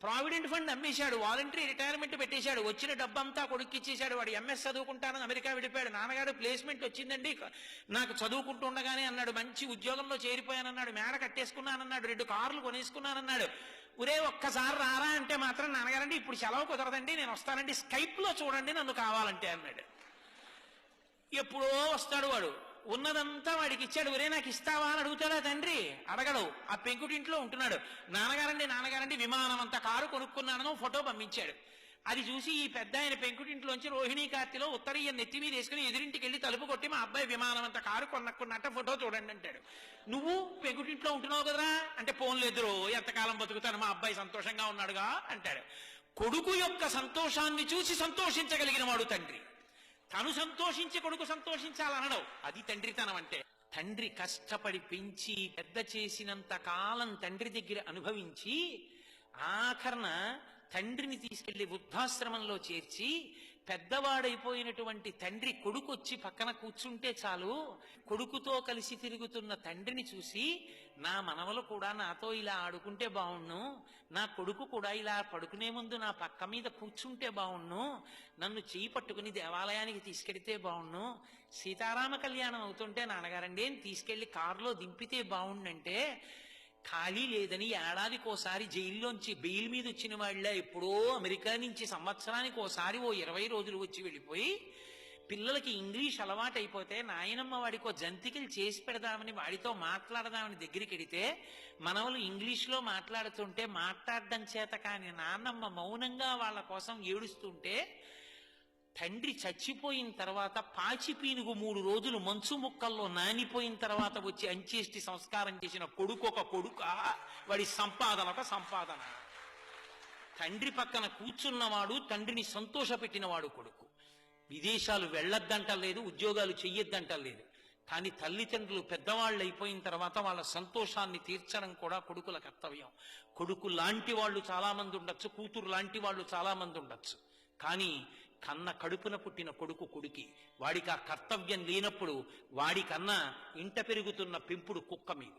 Provident fund అమ్మేశాడు, voluntary retirement పెట్టేశాడు, వచ్చిన డబ్బంతా కొడుక్కి ఇచ్చేశాడు. వాడు ఎంఎస్ చదువుకుంటానని అమెరికా విడిపోయాడు. నాన్నగారు ప్లేస్మెంట్ వచ్చిందండి నాకు చదువుకుంటుండగానే అన్నాడు, మంచి ఉద్యోగంలో చేరిపోయానన్నాడు, మేడ కట్టేసుకున్నానన్నాడు, 2 కార్లు కొనేసుకున్నానన్నాడు. ఒరే ఒక్కసారి రారా అంటే మాత్రం నాన్నగారండి ఇప్పుడు సెలవు కుదరదండి, నేను వస్తానండి, స్కైప్ లో చూడండి నన్ను కావాలంటే అన్నాడు. ఎప్పుడో వస్తాడు వాడు, ఉన్నదంతా వాడికి ఇచ్చాడు. ఒరే నాకు ఇస్తావా అని అడుగుతాడా తండ్రి? అడగడు. ఆ పెంకుటింట్లో ఉంటున్నాడు. నాన్నగారండి విమానం అంత కారు కొనుక్కున్నానని ఫోటో పంపించాడు. అది చూసి ఈ పెద్ద ఆయన పెంకుటింట్లోంచి రోహిణీ కార్తిలో ఉత్తరీయ నెత్తి మీద వేసుకుని ఎదురింటికి వెళ్ళి తలుపు కొట్టి మా అబ్బాయి విమానం అంత కారు కొనుక్కున్నట్ట ఫోటో చూడండి అంటాడు. నువ్వు పెంకుటింట్లో ఉంటున్నావు కదరా అంటే, పోన్లేదురో ఎంతకాలం బతుకుతాను, మా అబ్బాయి సంతోషంగా ఉన్నాడుగా అంటాడు. కొడుకు యొక్క సంతోషాన్ని చూసి సంతోషించగలిగిన వాడు తండ్రి. తను సంతోషించి కొడుకు సంతోషించాలనడం అది తండ్రితనం అంటే. తండ్రి కష్టపడి పెంచి పెద్ద చేసినంత కాలం తండ్రి దగ్గర అనుభవించి ఆఖరణ తండ్రిని తీసుకెళ్లి వృద్ధాశ్రమంలో చేర్చి పెద్దవాడైపోయినటువంటి తండ్రి కొడుకు వచ్చి పక్కన కూర్చుంటే చాలు, కొడుకుతో కలిసి తిరుగుతున్న తండ్రిని చూసి నా మనవలు కూడా నాతో ఇలా ఆడుకుంటే బావుణ్ణు, నా కొడుకు కూడా ఇలా పడుకునే ముందు నా పక్క మీద కూర్చుంటే బావుణ్ణు, నన్ను చేయి పట్టుకుని దేవాలయానికి తీసుకెడితే బావుణ్ణు, సీతారామ కళ్యాణం అవుతుంటే నాన్నగారండి తీసుకెళ్లి కారులో దింపితే బావుండంటే, ఖాళీ లేదని ఏడాదికోసారి జైల్లోంచి బెయిల్ మీద వచ్చిన వాళ్ళ ఎప్పుడో అమెరికా నుంచి సంవత్సరానికి ఓసారి 20 రోజులు వచ్చి వెళ్ళిపోయి పిల్లలకి ఇంగ్లీష్ అలవాటు అయిపోతే నాయనమ్మ వాడికో జంతికలు చేసి పెడదామని వాడితో మాట్లాడదామని దగ్గరికి వెడితే మనవలు ఇంగ్లీష్లో మాట్లాడుతుంటే మాట్లాడడం చేత కాని నాన్నమ్మ మౌనంగా వాళ్ళ కోసం ఏడుస్తుంటే, తండ్రి చచ్చిపోయిన తర్వాత పాచి పీనుగు 3 రోజులు మంచు ముక్కల్లో నానిపోయిన తర్వాత వచ్చి అంచేష్టి సంస్కారం చేసిన కొడుకు ఒక కొడుక, వాడి సంపాదన ఒక సంపాదన. తండ్రి పక్కన కూర్చున్నవాడు తండ్రిని సంతోషపెట్టినవాడు కొడుకు. విదేశాలు వెళ్ళొద్దంటలేదు, ఉద్యోగాలు చెయ్యొద్దంటలేదు, కానీ తల్లిదండ్రులు పెద్దవాళ్ళు అయిపోయిన తర్వాత వాళ్ళ సంతోషాన్ని తీర్చడం కూడా కొడుకుల కర్తవ్యం. కొడుకు లాంటి వాళ్ళు చాలా మంది ఉండొచ్చు, కూతురు లాంటి వాళ్ళు చాలా మంది ఉండొచ్చు, కానీ కన్న కడుపున పుట్టిన కొడుకు కొడుకి. వాడికి ఆ కర్తవ్యం లేనప్పుడు వాడికన్నా ఇంట పెరుగుతున్న పెంపుడు కుక్క మీద.